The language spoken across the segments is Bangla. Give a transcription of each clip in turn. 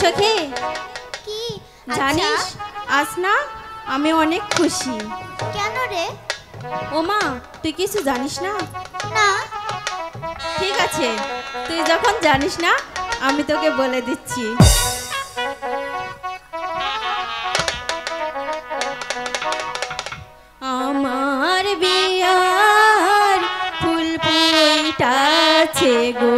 সখী কি জানিস আজ না আমি অনেক খুশি। কেন রে? ও মা, তুই কিছু জানিস না? না। ঠিক আছে, তুই যখন জানিস না আমি তোকে বলে দিচ্ছি। আমার বিয়ার ফুল ফুটাছে গো,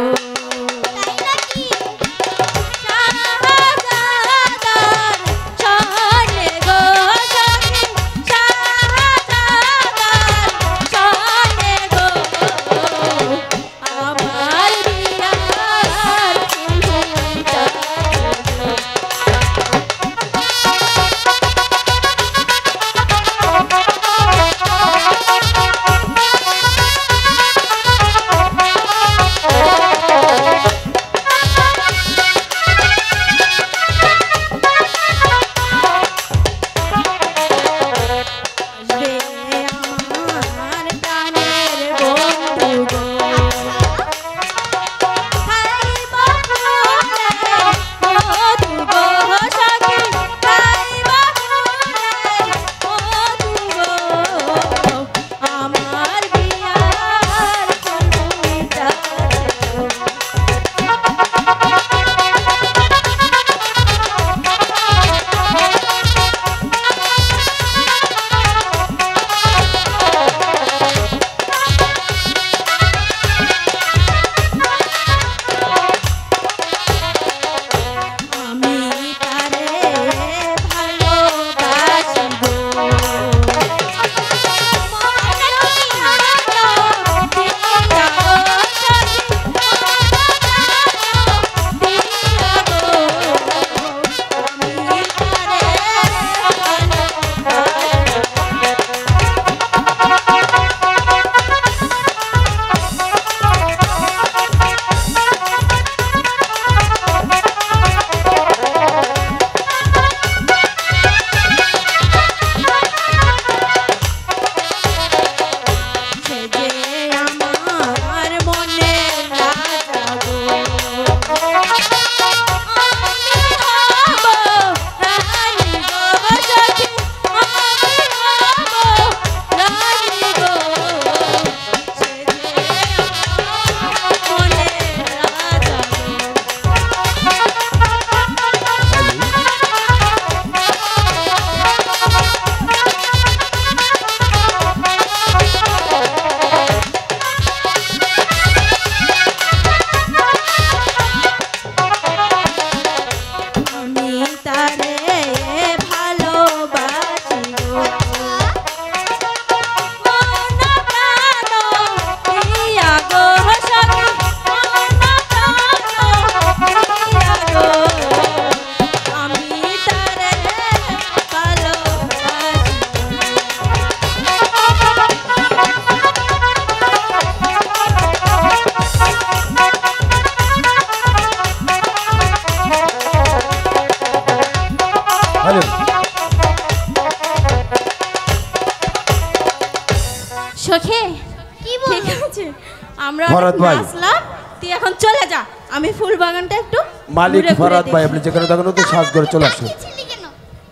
তুই এখন চলে যা, আমি ফুল বাগানটা একটু মালিক ফরাদ ভাই আপনি যেখানে থাকেন তো সাজ করে চলে আসুন।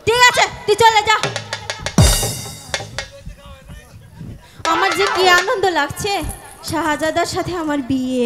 ঠিক আছে, তুই চলে যা। আমার যে কি আনন্দ লাগছে, শাহজাদার সাথে আমার বিয়ে।